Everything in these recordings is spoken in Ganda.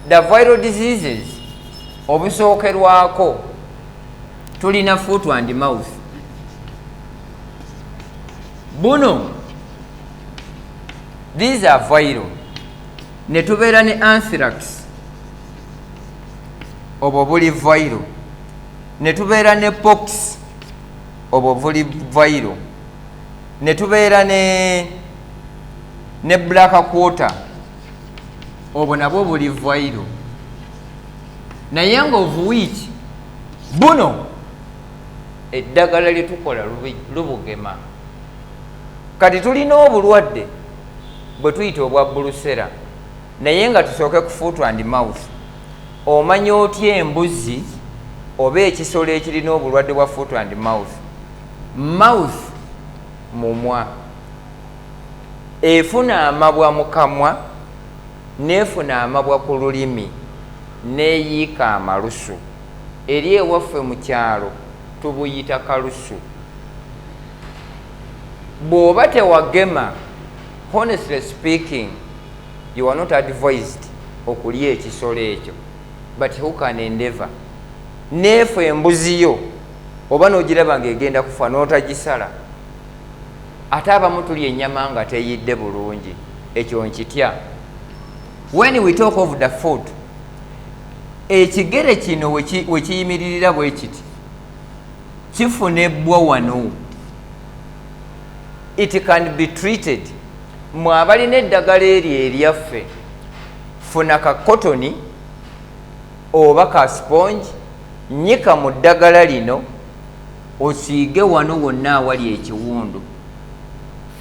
the viral diseases obusookerwako tulina foot and mouth. Buno these are viral. Ne tubeera ne anthrax obwo buli viral. Ne tubeera ne pox obwo buli viral. Ne tubeera ne black quarter obwo nabwo buli viral. Naye nga of which buno eddagala lyetukola lubugema. Kati tulina obulwadde bwe tuyita obwa bulusera, naye nga tusooke ku foot and mouth. Omanya otya embuzi oba ekisolo ekirina obulwadde bwa foot and mouth? Mouth mumwa, efuna amabwa mu kamwa, neefuna amabwa ku lulimi, neeyiika amalusu. Eri ewaffe mu kyalo tubuyita kalusu. Bw'oba tewagema, honestly speaking, you are not advised okulya ekisolo ekyo, but who can endeavor? Neefu embuzi yo oba n'ogiraba ng'egenda kufa n'otagisala, ate abamu tulya ennyama nga teyidde bulungi, ekyo nkitya. When we talk of the food, ekigere kino we kiyimiririra bwe kiti kifunebwa wano. It can be treated. Mwabalina eddagala eryo eryaffe, funa ka kotoni oba ka sponge, nyika mu ddagala lino osiige wano wonna awali ekiwundu.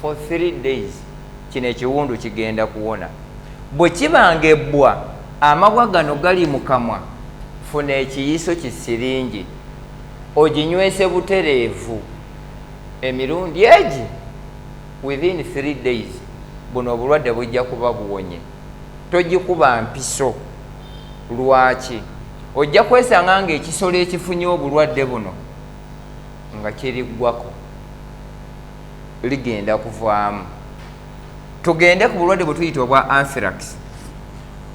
For 3 days kino ekiwundu kigenda kuwona. Bwe kibangebbwa amabwa gano gali mu kamwa, funa ekiyiso kisiringi oginywese butereevu emirundi egi. Within 3 days buno obulwadde bujja kuba buwonye. Togikuba mpiso. Lwaki? Ojja kwesanga nga ekisolo ekifunye obulwadde buno nga kiriggwako ligenda kuvaamu. Tugende ku bulwadde bwe tuyita obwa anthrax.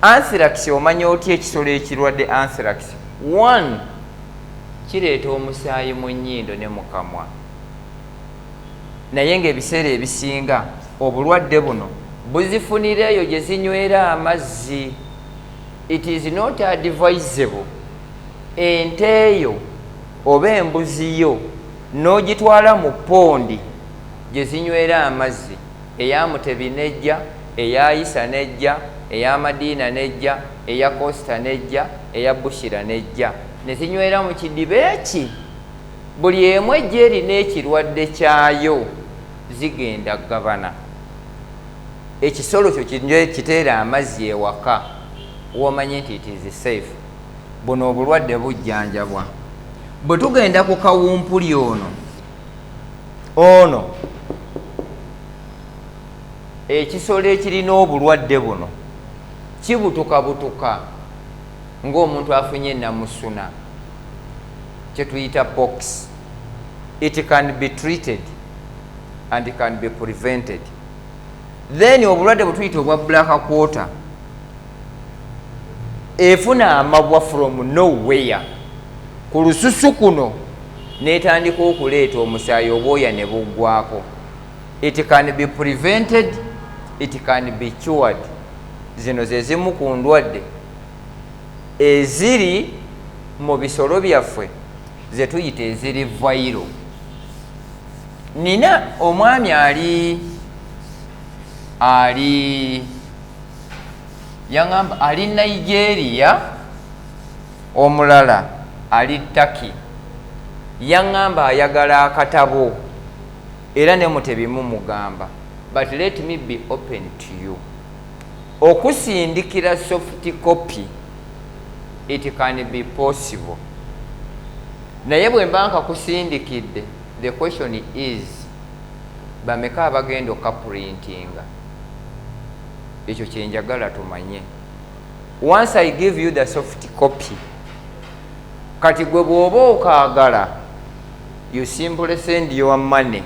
Anthrax omanya otya ekisolo ekirwadde anthrax? 1, kireeta omusaayi mu nnyindo ne mu kamwa. Naye ng'ebiseera ebisinga obulwadde buno buzifunira eyo gye zinywera amazzi. It is not advisable ente eyo oba embuzi yo n'ogitwala mu ppondi gye zinywera amazzi, eya Mutebi nejja, eya Isa nejja, eya Madiina nejja, eya Costa nejja, eya Bushira nejja, ne zinywera mu kidiba eki. Buli emu ejja erina ekirwadde kyayo, zigenda gabana. Ekisolo kyo kiteera amazzi ewaka, womanye nti it is safe. Buno obulwadde bujjanjabwa. Bwe tugenda ku kawumpuli ono ekisolo ekirina obulwadde buno kibutukabutuka ng'omuntu afunye namusuna, kye tuyita pox. It can be treated and it can be prevented. Then obulwadde bwe tuyita obwa black quarter, efuna amabwa from nowhere ku lususu kuno n'etandika okuleeta omusaayi obwoya ne buggwako. It can be prevented, it can be cured. Zino ze zimu ku ndwadde eziri mu bisolo byaffe ze tuyita eziri viral. Nina omwami yangamba ali Nigeria, omulala ali Turkey. Yangamba ayagala akatabo era ne Mutebi mumugamba, but let me be open to you. Okusindikira soft copy, it can be possible. Naye bwe mba nkakusindikidde, the question is, bameka abagenda okaprintinga? Ekyo kyenjagala tumanye. Once I give you the soft copy, kati gwe bw'oba okaagala, you simply send your money.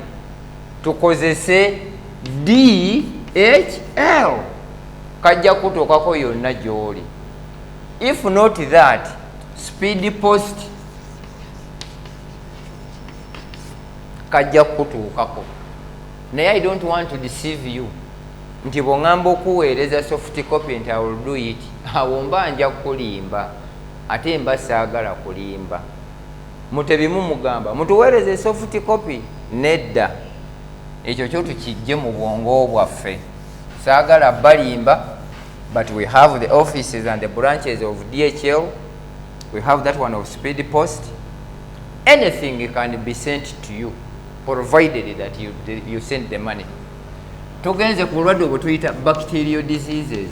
Tukozese DHL. Kajja kutuukako yonna gy'oli. If not that, speed post kajja kutuukako. Naye I don't want to deceive you nti bw'oŋŋamba okuweereza soft copy nti I will do it, awo mba nja kulimba ate mba saagala kulimba. Mutebimu mugamba mutuweereze soft copy, nedda ekyo kyo tukijje mu bwongo bwaffe. Saagala balimba, but we have the offices and the branches of DHL. We have that one of speed post. Anything can be sent to you provided that you send the money. Tugenze ku bulwadde obwo tuyita bacterial diseases.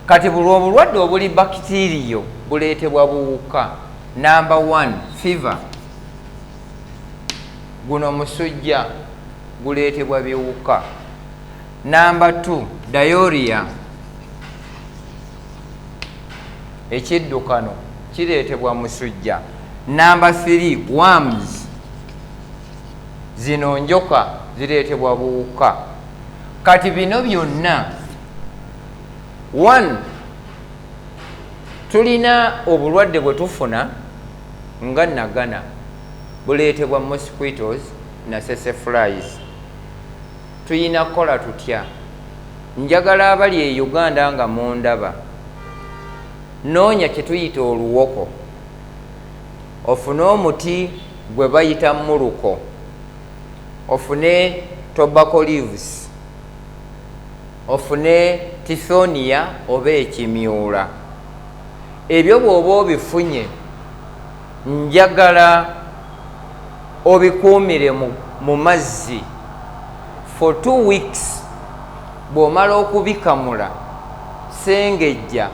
Kati bulwadde obuli bacterial buleetebwa buwuka. Number 1, fever. Guno musujja guleetebwa biwuka. Number 2, diarrhea. Ekiddukano kireetebwa musujja. Number 3, worms. Zino njoka zireetebwa buwuka. Kati bino byonna 1, tulina obulwadde bwe tufuna nga nagana buleetebwa mosquitoes na flies. Tuyina kola tutya. Njagala abali e Uganda nga mundaba, noonya kye tuyita oluwoko, ofune omuti gwe bayita muluko, ofune tobacco leaves, ofune tithonia oba ekimyula. Ebyo bw'oba obifunye, njagala obikuumire mu mazzi for 2 weeks. Bw'omala okubikamula, sengejja,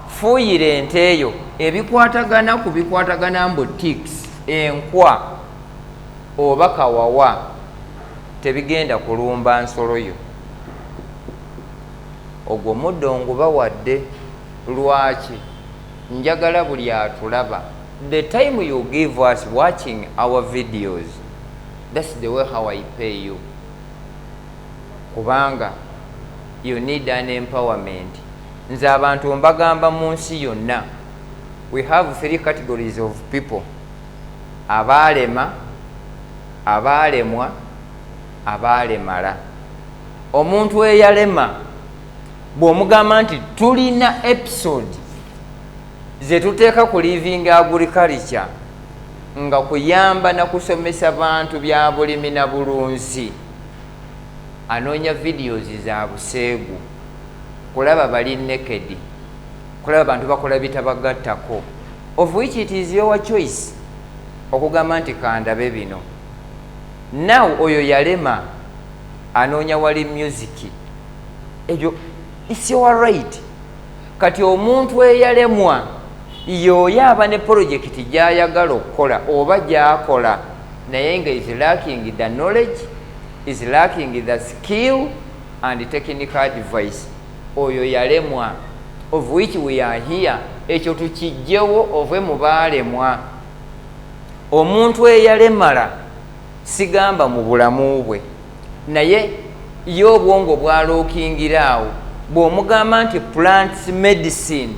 fuuyira ente eyo, ebikwatagana ku bikwatagana mbu ticks, enkwa oba kawawa tebigenda kulumba nsolo yo. Ogwo muddo ngubawadde. Lwaki? Njagala buli atulaba, the time you give us watching our videos, that's the way how I pay you. Kubanga you need an empowerment. Nze abantu mbagamba mu nsi yonna, we have 3 categories of people: abaalema, abaalemwa, abaalemala. Omuntu eyalema bw'omugamba nti tulina episode ze tuteeka ku living agriculture nga kuyamba na kusomesa bantu bya bulimi na bulunzi, anoonya videos za buseegu, kulaba bali naked, kulaba bantu bakola bitabagattako, of which it is your choice okugamba nti kandabe bino. Now oyo yalema anoonya wali music, ebyo it's your right. Kati omuntu eyalemwa yoyo aba ne project gy'ayagala okukola oba gy'akola, naye nga is lacking the knowledge, is lacking the skill and technical advice. Oyo yalemwa, of which we are here. Ekyo tukijjewo ove mu baalemwa. Omuntu eyalemala sigamba mu bulamu bwe, naye yo obwongo bwalookingiraawo. Bw'omugamba nti plant medicine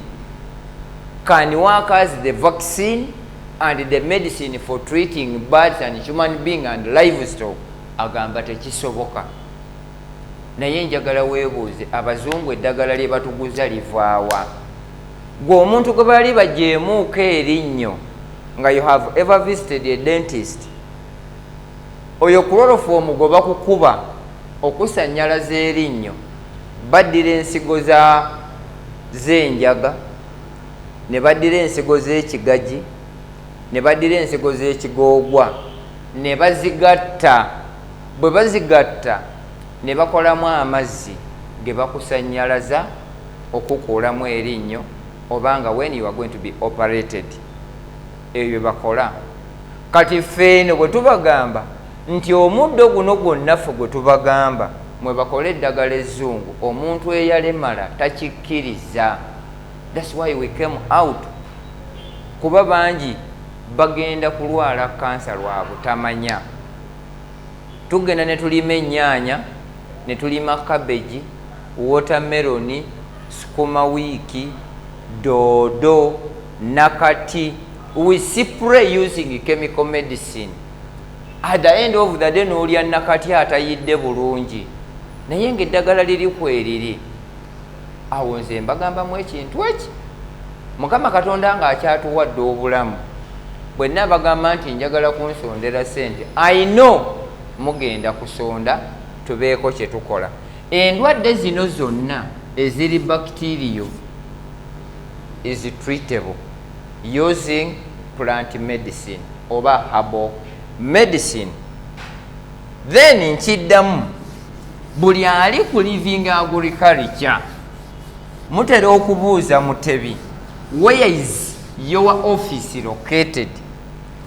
can work as the vaccine and the medicine for treating birds and human being and livestock, agamba tekisoboka. Naye njagala weebuuze, abazungu eddagala lye batuguza livaawa? Gwe omuntu gwe bali bajeemuuko erinnyo nga you have ever visited a dentist, oyo chloroform gwe bakukuba okusanyalaza erinnyo, baddira ensigo z'enjaga, ne baddira ensigo z'ekigaji, ne baddira ensigo z'ekigoogwa, ne bazigatta. Bwe bazigatta ne bakolamu amazzi ge bakusanyalaza okukuulamu erinnyo, obanga when you are going to be operated, ebyo bakola. Kati ffeeno bwe tubagamba nti omuddo guno gwonnaffe gwe tubagamba mwe bakola eddagala ezzungu, omuntu eyalemala takikkiriza. That's why we came out. Kuba bangi bagenda kulwala kansa lwa butamanya. Tugenda ne tulima ennyaanya, ne tulima cabbage, watermelon, kumawiki, doodo, nakati. We spray using chemical medicine. At the end of the day n'olya nakati atayidde bulungi naye ng'eddagala liri kweriri. Awo nze mbagambamu ekintu eki Mukama Katonda ng'akyatuwadde obulamu bwe nabagamba nti njagala kunsondera ssente I know mugenda kusonda tubeeko kye tukola. Endwadde zino zonna eziri bacterial is treatable using plant medicine oba herbal medicine. Then nkiddamu buli ali ku living agriculture mutera okubuuza mutebi, where is your office located?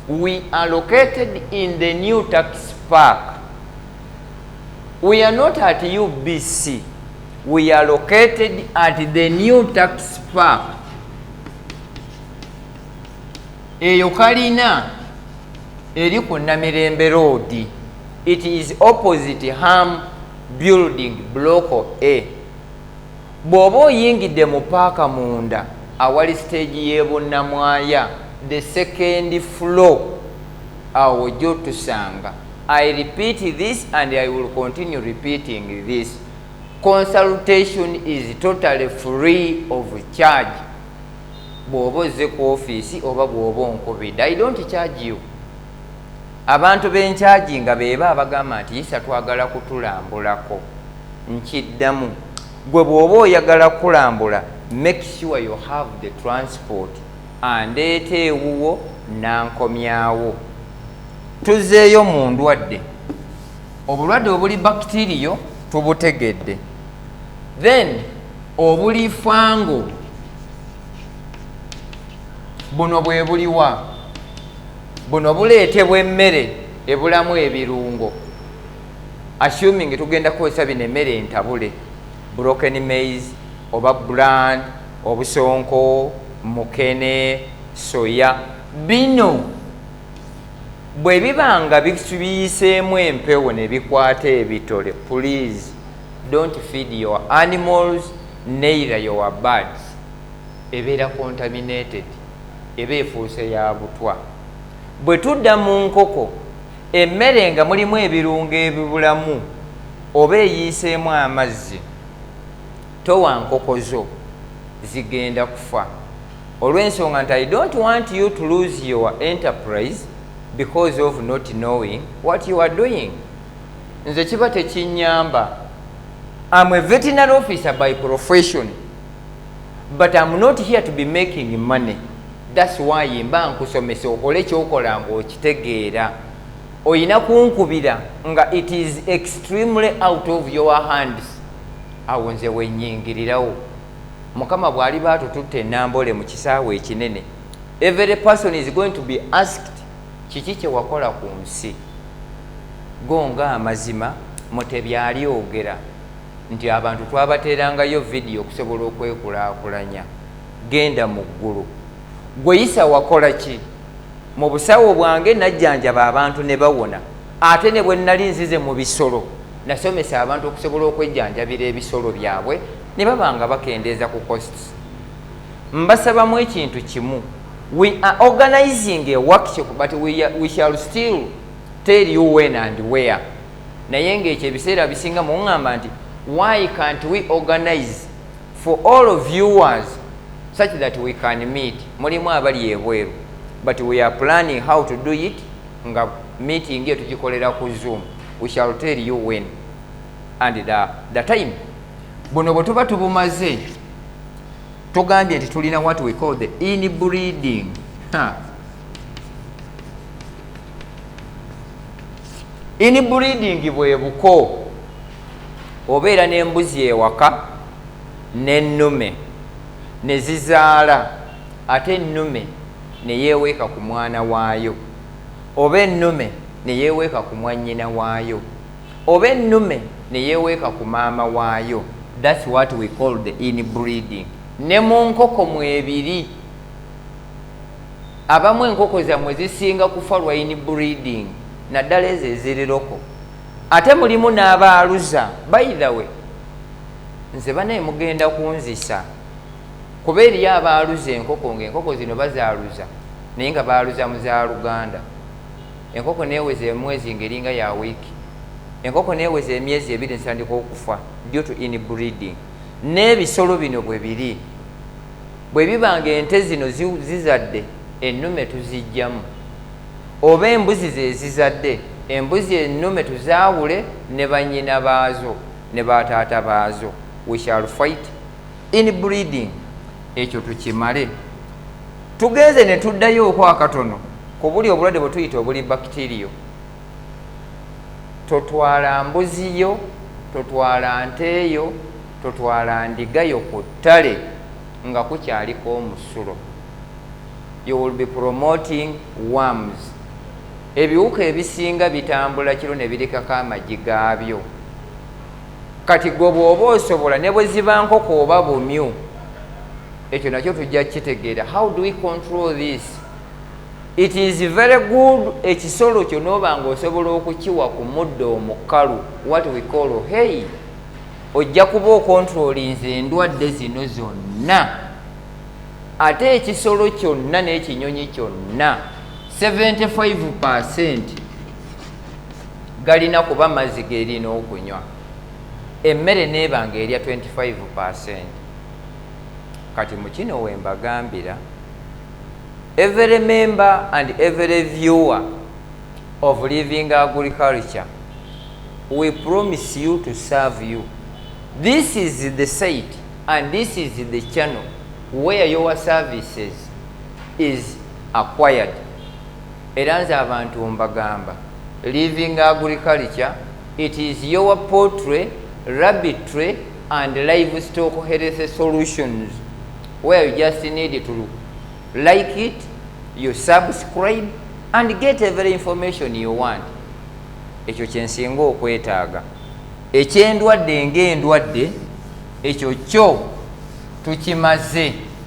We are located in the new tax park. We are not at UBC. We are located at the new tax park. Eyo kalina eri ku Namirembe Road. It is opposite Ham Building Block A. Bw'oba oyingidde mu paaka munda awali stage y'Ebunamwaya, the second floor, awo jjo tusanga. I repeat this and I will continue repeating this. Consultation is totally free of charge. Bw'oba ozze ku office oba bw'oba onkubidde, I don't charge you. Abantu bencharginga beba abagamba nti isa twagala kutulambulako. Nkiddamu gwe bw'oba oyagala kulambula, make sure you have the transport. Andeeta ewuwo nankomyawo. Tuzzeeyo mu ndwadde. Obulwadde obuli bacterial tubutegedde. Then obuli fango buno bwe buliwa. Buno buleetebwa emmere ebulamu ebirungo. Assuming tugenda kukozesa bino emmere entabule. Broken maize, oba bland, obusonko, mukene, soya. Bino bwe bibanga biyiseemu empewo ne bikwata ebitole, please don't feed your animals, neither your birds. Ebeera contaminated, eba efuuse ya butwa. Bwe tudda mu nkoko, emmere nga mulimu ebirungo ebibulamu oba eyiiseemu amazzi, towa nkoko zo zigenda kufa. Olw'ensonga nti I don't want you to lose your enterprise because of not knowing what you are doing. Nze kiba tekinyamba. I'm a veterinary officer by profession, but I'm not here to be making money. That's why mba nkusomesa okole kyokola ng'okitegeera. Oyina kunkubira nga it is extremely out of your hands. Awo nze wennyingirirawo. Mukama bw'ali baatututte ennambole mu kisaawe ekinene, every person is going to be asked kiki kye wakola ku nsi. Gonga amazima Mutebi alyogera nti abantu twabateerangayo vidiyo okusobola okwekulaakulanya. Genda mu ggulu. Gwe Isa wakola ki? Mu busawo bwange najjanjaba abantu ne bawona. Ate ne bwe nnali nzize mu bisolo nasomesa abantu okusobola okwejjanjabira ebisolo byabwe ne babanga bakendeeza ku costs. Mbasabamu ekintu kimu. We are organizing a workshop, but we shall still tell you when and where. Naye ng'ekyo ebiseera bisinga muŋŋamba nti why can't we organize for all of viewers such that we can meet? Mulimu abali ebweru, but we are planning how to do it. Nga meeting eyo tugikolera ku Zoom. We shall tell you when and the time. Buno bwe tuba tubumaze tugambye nti tulina what we call the inbreeding. Inbreeding bwe buko obeera n'embuzi ewaka n'ennume ne zizaala ate ennume ne yeeweeka ku mwana waayo, oba ennume ne yeeweeka ku mwannyina waayo, oba ennume ne yeeweeka ku maama waayo. That's what we call the inbreeding. Ne mu nkoko mwebiri, abamu enkoko zammwe zisinga kufa lwa inbreeding, naddala ezo eziriroko. Ate mulimu n'abaaluza. By the way, nze banaye mugenda kunzisa kuba eriyo abaaluza enkoko ng'enkoko zino bazaaluza naye nga baaluza mu za Luganda. Enkoko neeweza emwezi ng'eringa ya wiiki, enkoko neeweza emyezi 2 nsandika okufa due to inbreeding. N'ebisolo bino bwe biri, bwe biba ng'ente zino zizadde ennume tuzijjamu, oba embuzi ze zizadde, embuzi ennume tuzaawule ne bannyina baazo ne bataata baazo. We shall fight inbreeding. Ekyo tukimale. Tugenze ne tuddayo okwa katono ku buli obulwadde bwe tuyita obuli bacterial. Totwala mbuzi yo, totwala nte yo, totwala ndiga yo ku ttale nga kukyaliko omusulo. You will be promoting worms. Ebiwuka ebisinga bitambula kiro ne birikako amagi gaabyo. Kati gwe bw'oba osobola ne bwe ziba nkoko oba bumyu, ekyo nakyo tujja kitegeera. How do we control this? It is very good ekisolo kyo n'oba ng'osobola okukiwa ku muddo omukalu, what we call hay. Ojja kuba okontrolinze endwadde zino zonna. Ate ekisolo kyonna n'ekinyonyi kyonna 75% galina kuba mazzi gerina okunywa. Emmere n'ebanga erya 25%. Kati mu kino we mbagambira, every member and every viewer of Living Agriculture, we promise you to serve you. This is the site and this is the channel where your services is acquired. Era nze abantu mbagamba, Living Agriculture, it is your poultry, rabbitry and livestock health solutions, where you just need to like it, you subscribe and get every information you want. Ekyo kyensinga okwetaaga. Ekyendwadde ng'endwadde, ekyo kyo tukimaze.